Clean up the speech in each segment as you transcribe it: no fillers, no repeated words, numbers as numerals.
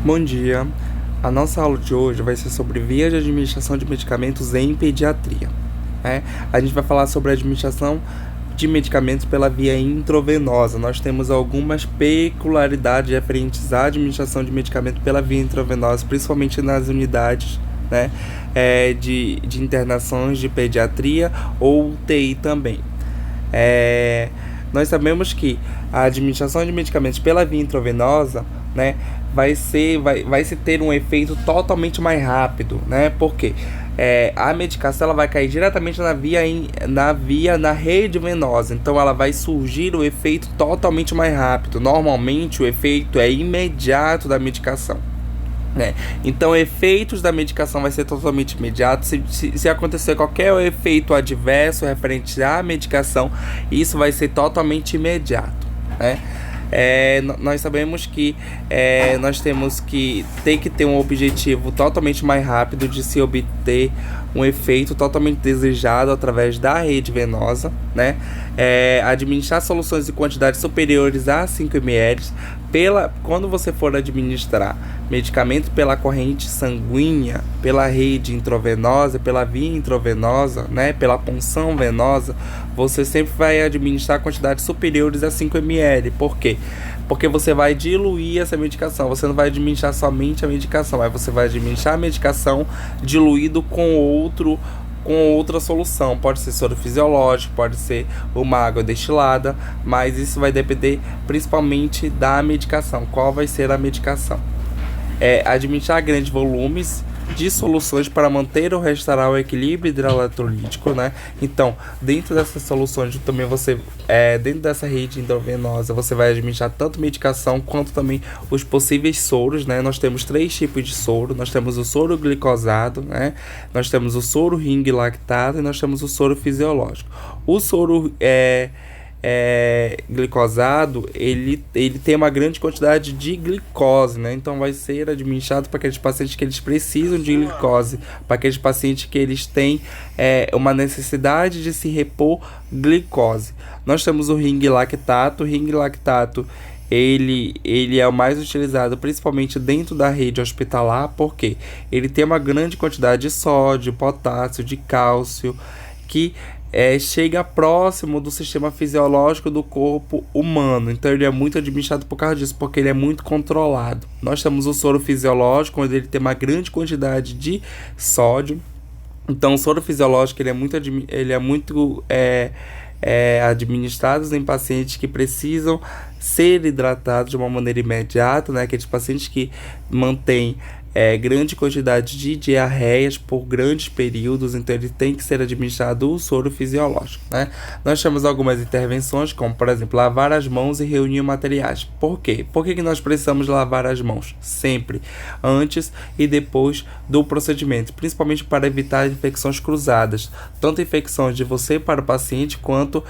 Bom dia. A nossa aula de hoje vai ser sobre vias de administração de medicamentos em pediatria, né? A gente vai falar sobre a administração de medicamentos pela via intravenosa. Nós temos algumas peculiaridades referentes à administração de medicamento pela via intravenosa, principalmente nas unidades, né, de internações de pediatria ou UTI também. Nós sabemos que a administração de medicamentos pela via intravenosa, né, vai se ter um efeito totalmente mais rápido, né? Porque a medicação ela vai cair diretamente na rede venosa, então ela vai surgir o efeito totalmente mais rápido. Normalmente o efeito é imediato da medicação, né? Então efeitos da medicação vai ser totalmente imediato. Se acontecer qualquer efeito adverso referente à medicação, isso vai ser totalmente imediato, né? Nós sabemos que nós temos que ter um objetivo totalmente mais rápido de se obter um efeito totalmente desejado através da rede venosa, né? Administrar soluções em quantidades superiores a 5 ml. Quando você for administrar medicamento pela corrente sanguínea, pela rede intravenosa, pela via intravenosa, né, pela punção venosa, você sempre vai administrar quantidades superiores a 5 ml. Por quê? Porque você vai diluir essa medicação. Você não vai administrar somente a medicação, mas você vai administrar a medicação diluído com outra solução. Pode ser soro fisiológico, pode ser uma água destilada, mas isso vai depender principalmente da medicação. Qual vai ser a medicação? Administrar grandes volumes de soluções para manter ou restaurar o equilíbrio hidroeletrolítico, né? Então, dentro dessas soluções, também dentro dessa rede endovenosa, você vai administrar tanto medicação quanto também os possíveis soros, né? Nós temos 3 tipos de soro. Nós temos o soro glicosado, né? Nós temos o soro ring lactado e nós temos o soro fisiológico. O soro glicosado, ele tem uma grande quantidade de glicose, né? Então vai ser administrado para aqueles pacientes que eles precisam de glicose, para aqueles pacientes que eles têm uma necessidade de se repor glicose. Nós temos o ring lactato. O ring lactato ele é o mais utilizado principalmente dentro da rede hospitalar, porque ele tem uma grande quantidade de sódio, potássio, de cálcio, que chega próximo do sistema fisiológico do corpo humano. Então ele é muito administrado por causa disso, porque ele é muito controlado. Nós temos o soro fisiológico, onde ele tem uma grande quantidade de sódio. Então o soro fisiológico ele é muito administrado em pacientes que precisam ser hidratados de uma maneira imediata, né? Aqueles pacientes que mantêm grande quantidade de diarreias por grandes períodos, então ele tem que ser administrado o soro fisiológico, né? Nós temos algumas intervenções, como por exemplo, lavar as mãos e reunir materiais. Por quê? Por que nós precisamos lavar as mãos? Sempre, antes e depois do procedimento, principalmente para evitar infecções cruzadas, tanto infecções de você para o paciente, quanto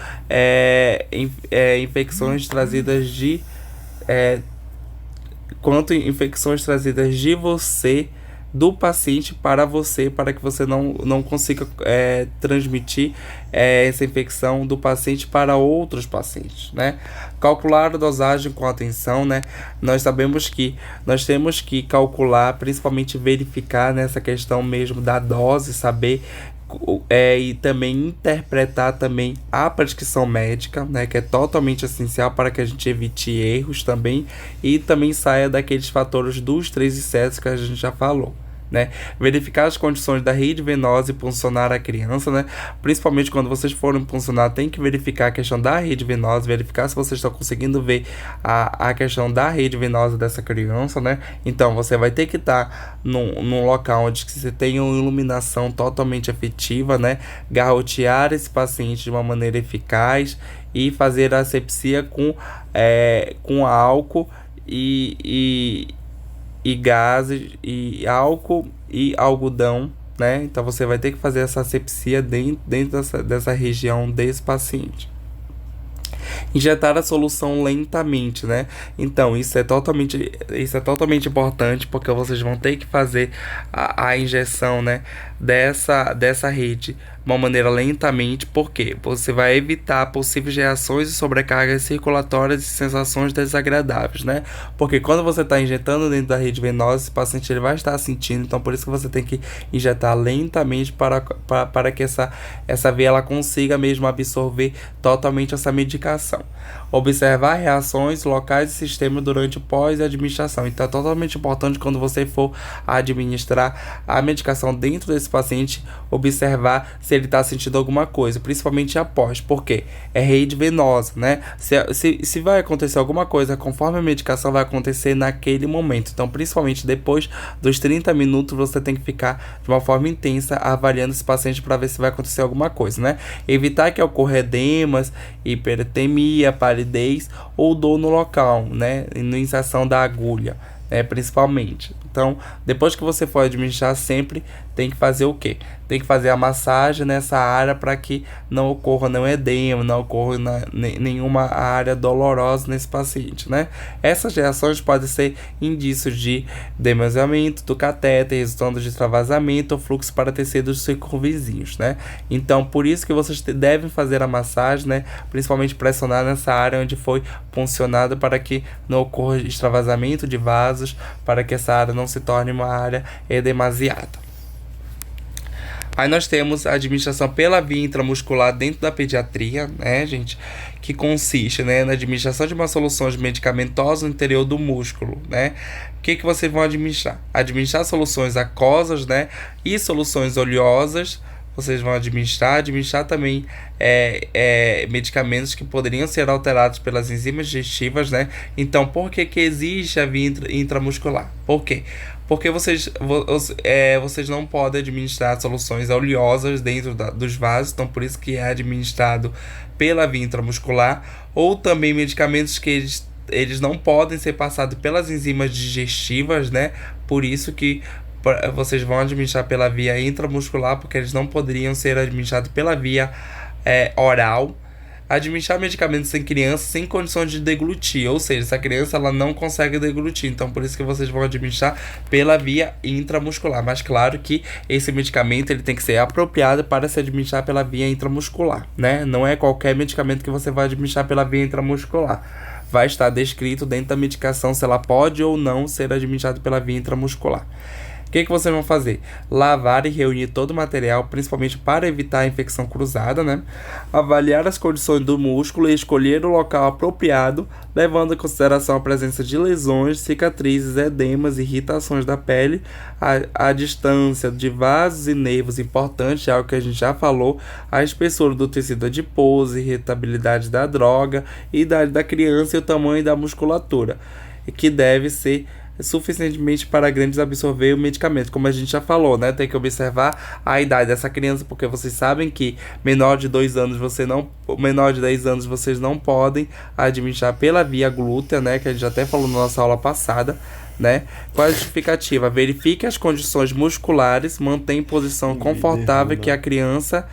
infecções trazidas de você, do paciente para você, para que você não consiga transmitir essa infecção do paciente para outros pacientes, né? Calcular a dosagem com atenção, né? Nós sabemos que nós temos que calcular, principalmente verificar nessa questão mesmo da dose, saber e também interpretar também a prescrição médica, né, que é totalmente essencial para que a gente evite erros também e também saia daqueles fatores dos 3 excessos que a gente já falou, né? Verificar as condições da rede venosa e puncionar a criança, né? Principalmente quando vocês forem puncionar, tem que verificar a questão da rede venosa, verificar se vocês estão conseguindo ver a questão da rede venosa dessa criança, né? Então você vai ter que estar num local onde você tenha uma iluminação totalmente efetiva, né? Garrotear esse paciente de uma maneira eficaz e fazer a asepsia com álcool e gases e álcool e algodão, né? Então você vai ter que fazer essa asepsia dentro dessa região desse paciente. Injetar a solução lentamente, né? Então isso é totalmente importante, porque vocês vão ter que fazer a injeção, né, dessa rede de uma maneira lentamente, porque você vai evitar possíveis reações e sobrecargas circulatórias e sensações desagradáveis, né? Porque quando você está injetando dentro da rede venosa, esse paciente ele vai estar sentindo, então por isso que você tem que injetar lentamente para que essa veia ela consiga mesmo absorver totalmente essa medicação. Observar reações locais e sistemas durante o pós-administração. Então é totalmente importante quando você for administrar a medicação dentro desse paciente, observar se ele está sentindo alguma coisa, principalmente após, porque é rede venosa, né? Se vai acontecer alguma coisa conforme a medicação, vai acontecer naquele momento. Então, principalmente depois dos 30 minutos, você tem que ficar de uma forma intensa avaliando esse paciente para ver se vai acontecer alguma coisa, né? Evitar que ocorra edemas, hiperetemia, palidez ou dor no local, né? Na inserção da agulha, principalmente. Então, depois que você for administrar, sempre tem que fazer o quê? Tem que fazer a massagem nessa área para que não ocorra nenhum edema, não ocorra nenhuma área dolorosa nesse paciente, né? Essas reações podem ser indícios de demasiamento do catéter, resultando de extravasamento ou fluxo para tecidos circunvizinhos, né? Então, por isso que vocês devem fazer a massagem, né? Principalmente pressionar nessa área onde foi puncionada para que não ocorra extravasamento de vasos, para que essa área não se torne uma área edemasiada. Aí nós temos a administração pela via intramuscular dentro da pediatria, né, gente? Que consiste, né, na administração de uma solução medicamentosa no interior do músculo, né? O que vocês vão administrar? Administrar soluções aquosas, né? E soluções oleosas. Vocês vão administrar também medicamentos que poderiam ser alterados pelas enzimas digestivas, né? Então, por que existe a via intramuscular? Por quê? Porque vocês não podem administrar soluções oleosas dentro dos vasos, então por isso que é administrado pela via intramuscular, ou também medicamentos que eles não podem ser passados pelas enzimas digestivas, né? Por isso que vocês vão administrar pela via intramuscular, porque eles não poderiam ser administrados pela via oral. Administrar medicamentos em criança sem condições de deglutir, ou seja, essa criança ela não consegue deglutir, então por isso que vocês vão administrar pela via intramuscular. Mas claro que esse medicamento ele tem que ser apropriado para se administrar pela via intramuscular, né? Não é qualquer medicamento que você vai administrar pela via intramuscular. Vai estar descrito dentro da medicação se ela pode ou não ser administrada pela via intramuscular. O que vocês vão fazer? Lavar e reunir todo o material, principalmente para evitar a infecção cruzada, né? Avaliar as condições do músculo e escolher o local apropriado, levando em consideração a presença de lesões, cicatrizes, edemas, irritações da pele, a distância de vasos e nervos, importante, é algo que a gente já falou, a espessura do tecido adiposo, irritabilidade da droga, idade da criança e o tamanho da musculatura, que deve ser suficientemente para grandes absorver o medicamento, como a gente já falou, né? Tem que observar a idade dessa criança, porque vocês sabem que menor de 10 anos vocês não podem administrar pela via glútea, né? Que a gente já até falou na nossa aula passada, né? Qual a justificativa? Verifique as condições musculares, mantenha em posição confortável que a criança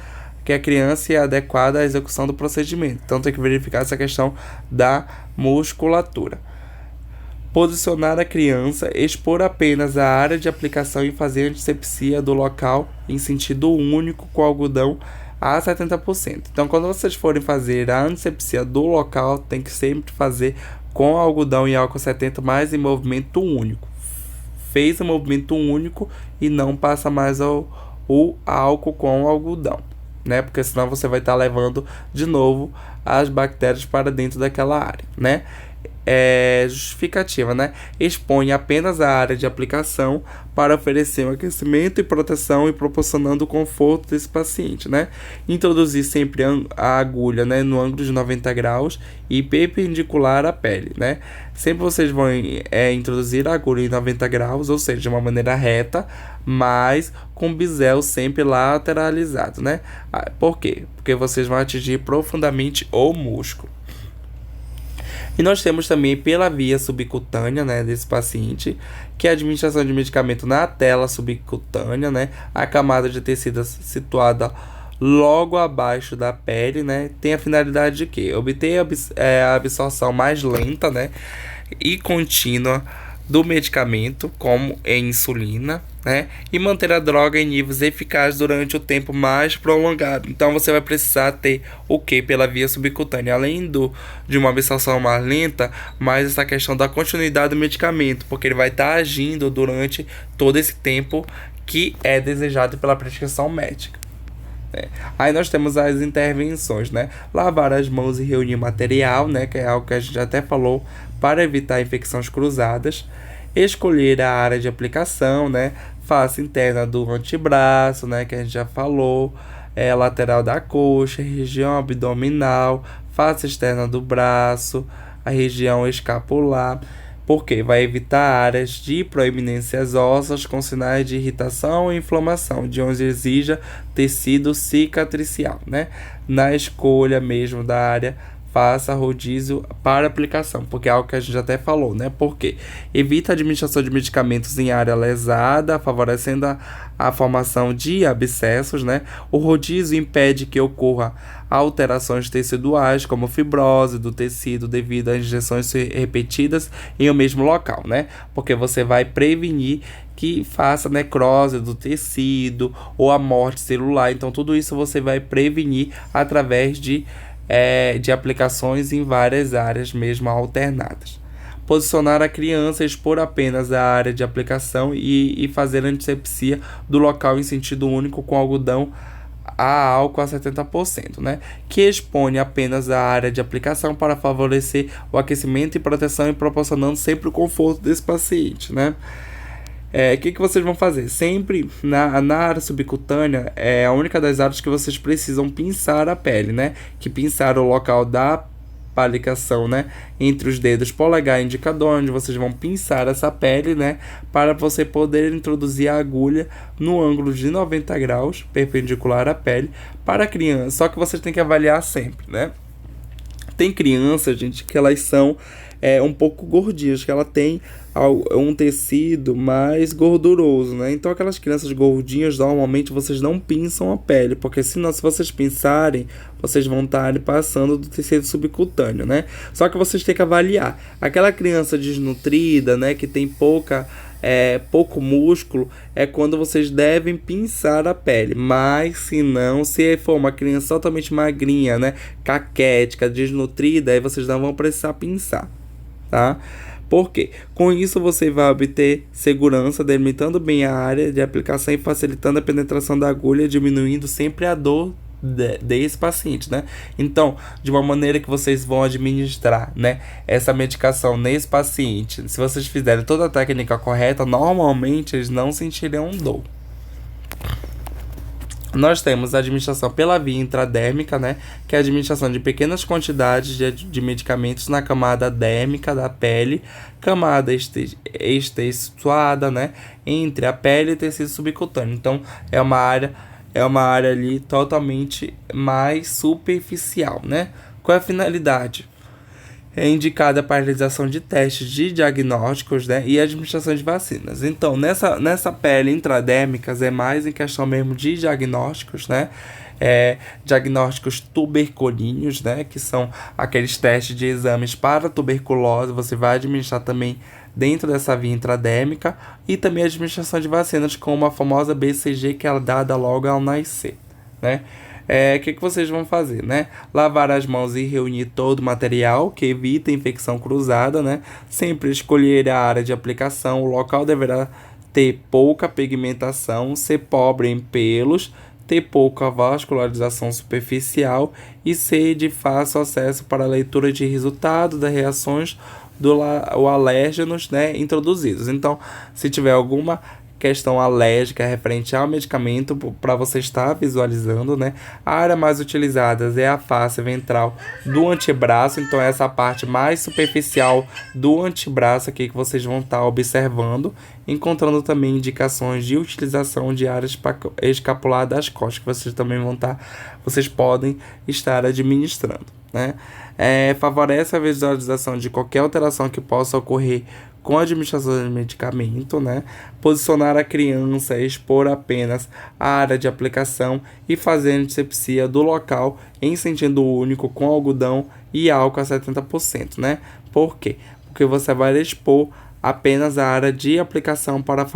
é adequada à execução do procedimento. Então tem que verificar essa questão da musculatura. Posicionar a criança, expor apenas a área de aplicação e fazer antisepsia do local em sentido único com algodão a 70%. Então, quando vocês forem fazer a antisepsia do local, tem que sempre fazer com algodão e álcool 70, mas em movimento único. Fez o movimento único e não passa mais o álcool com o algodão, né? Porque senão você vai estar levando de novo as bactérias para dentro daquela área, né? Justificativa, né? Expõe apenas a área de aplicação para oferecer um aquecimento e proteção e proporcionando o conforto desse paciente, né? Introduzir sempre a agulha, né, no ângulo de 90 graus e perpendicular à pele, né? Sempre vocês vão introduzir a agulha em 90 graus, ou seja, de uma maneira reta, mas com o bisel sempre lateralizado, né? Por quê? Porque vocês vão atingir profundamente o músculo. E nós temos também pela via subcutânea, né, desse paciente, que é a administração de medicamento na tela subcutânea, né, a camada de tecido situada logo abaixo da pele, né, tem a finalidade de quê? Obter a absorção mais lenta, né, e contínua do medicamento, como em insulina, né? E manter a droga em níveis eficazes durante o tempo mais prolongado. Então você vai precisar ter o que pela via subcutânea, além de uma absorção mais lenta, mas essa questão da continuidade do medicamento, porque ele vai estar agindo durante todo esse tempo que é desejado pela prescrição médica. Aí nós temos as intervenções, né? Lavar as mãos e reunir material, né? Que é algo que a gente até falou, para evitar infecções cruzadas. Escolher a área de aplicação, né? Face interna do antebraço, né? Que a gente já falou. Lateral da coxa, região abdominal, face externa do braço, a região escapular. Porque vai evitar áreas de proeminências ósseas com sinais de irritação e inflamação, de onde exija tecido cicatricial, né? Na escolha mesmo da área, faça rodízio para aplicação, porque é algo que a gente até falou, né? Porque evita a administração de medicamentos em área lesada, favorecendo a formação de abscessos, né? O rodízio impede que ocorra alterações teciduais, como fibrose do tecido devido a injeções repetidas em o mesmo local, né? Porque você vai prevenir que faça necrose do tecido ou a morte celular. Então, tudo isso você vai prevenir através de aplicações em várias áreas mesmo alternadas. Posicionar a criança, expor apenas a área de aplicação e fazer antisepsia do local em sentido único com algodão a álcool a 70%, né? Que expõe apenas a área de aplicação para favorecer o aquecimento e proteção e proporcionando sempre o conforto desse paciente, né? Que vocês vão fazer? Sempre na área subcutânea é a única das áreas que vocês precisam pinçar a pele, né? Que pinçar o local da aplicação, né? Entre os dedos polegar e indicador, onde vocês vão pinçar essa pele, né? Para você poder introduzir a agulha no ângulo de 90 graus, perpendicular à pele, para a criança. Só que vocês têm que avaliar sempre, né? Tem crianças, gente, que elas são um pouco gordinhas, que ela tem um tecido mais gorduroso, né? Então aquelas crianças gordinhas, normalmente vocês não pinçam a pele, porque senão, se vocês pinçarem, vocês vão estar passando do tecido subcutâneo, né? Só que vocês têm que avaliar. Aquela criança desnutrida, né, que tem pouco músculo, é quando vocês devem pinçar a pele. Mas se for uma criança totalmente magrinha, né, caquética, desnutrida, aí vocês não vão precisar pinçar, tá? Por quê? Com isso você vai obter segurança, delimitando bem a área de aplicação e facilitando a penetração da agulha, diminuindo sempre a dor desse paciente, né? Então, de uma maneira que vocês vão administrar, né, essa medicação nesse paciente, se vocês fizerem toda a técnica correta, normalmente eles não sentirão dor. Nós temos a administração pela via intradérmica, né, que é a administração de pequenas quantidades de medicamentos na camada dérmica da pele, camada extensõada, né, entre a pele e o tecido subcutâneo. Então, é uma área ali totalmente mais superficial, né? Qual é a finalidade? É indicada para a realização de testes de diagnósticos, né, e administração de vacinas. Então, nessa pele intradérmica é mais em questão mesmo de diagnósticos, né? Diagnósticos tuberculíneos, né, que são aqueles testes de exames para tuberculose. Você vai administrar também dentro dessa via intradérmica, e também a administração de vacinas, como a famosa BCG, que é dada logo ao nascer, né? Que vocês vão fazer, né? Lavar as mãos e reunir todo o material que evita infecção cruzada, né? Sempre escolher a área de aplicação. O local deverá ter pouca pigmentação, ser pobre em pelos, ter pouca vascularização superficial e ser de fácil acesso para a leitura de resultado das reações ou alérgenos, né, introduzidos. Então, se tiver alguma questão alérgica referente ao medicamento, para você estar visualizando, né? A área mais utilizada é a face ventral do antebraço, então essa parte mais superficial do antebraço aqui que vocês vão estar observando, encontrando também indicações de utilização de área escapular das costas, que vocês podem estar administrando, né? Favorece a visualização de qualquer alteração que possa ocorrer com a administração de medicamento, né? Posicionar a criança, expor apenas a área de aplicação e fazer antisepsia do local em sentido único com algodão e álcool a 70%, né? Por quê? Porque você vai expor apenas a área de aplicação para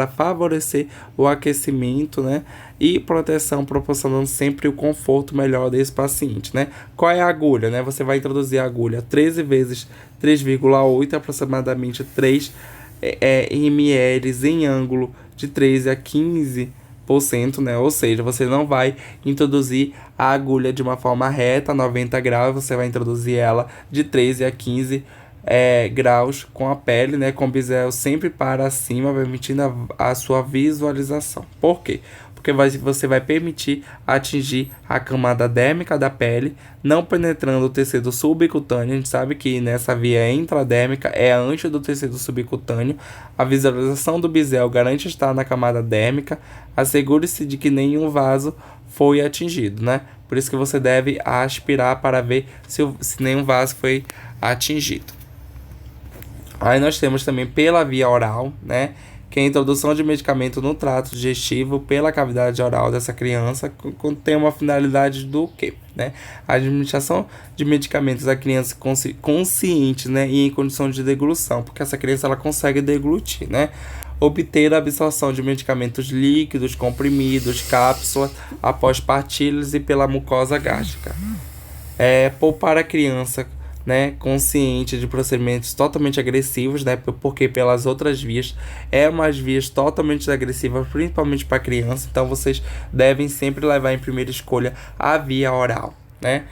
favorecer o aquecimento, né, e proteção, proporcionando sempre o conforto melhor desse paciente, né? Qual é a agulha, né? Você vai introduzir a agulha 13 vezes 3,8, aproximadamente 3 ml em ângulo de 13 a 15%, né? Ou seja, você não vai introduzir a agulha de uma forma reta, 90 graus, você vai introduzir ela de 13 a 15 graus com a pele, né? Com o bisel sempre para cima, permitindo a sua visualização. Por quê? Porque você vai permitir atingir a camada dérmica da pele, não penetrando o tecido subcutâneo. A gente sabe que nessa via intradérmica é antes do tecido subcutâneo. A visualização do bisel garante estar na camada dérmica. Assegure-se de que nenhum vaso foi atingido, né? Por isso que você deve aspirar para ver se nenhum vaso foi atingido. Aí nós temos também pela via oral, né? Que é a introdução de medicamento no trato digestivo pela cavidade oral dessa criança tem uma finalidade do quê? Né? A administração de medicamentos à criança consciente, né, e em condição de deglução, porque essa criança ela consegue deglutir, né? Obter a absorção de medicamentos líquidos, comprimidos, cápsulas, após partilhas e pela mucosa gástrica. Poupar a criança, né, consciente de procedimentos totalmente agressivos, né, porque pelas outras vias umas vias totalmente agressivas, principalmente para criança. Então vocês devem sempre levar em primeira escolha a via oral, né?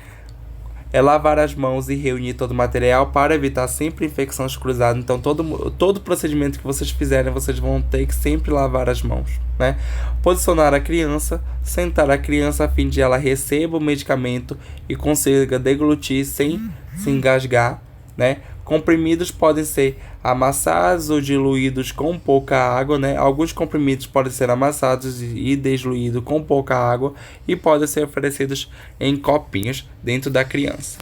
Lavar as mãos e reunir todo o material para evitar sempre infecções cruzadas. Então todo procedimento que vocês fizerem, vocês vão ter que sempre lavar as mãos, né? Posicionar a criança, sentar a criança a fim de ela receba o medicamento e consiga deglutir sem se engasgar, né? Comprimidos podem ser amassados ou diluídos com pouca água, né? Alguns comprimidos podem ser amassados e diluídos com pouca água e podem ser oferecidos em copinhos dentro da criança.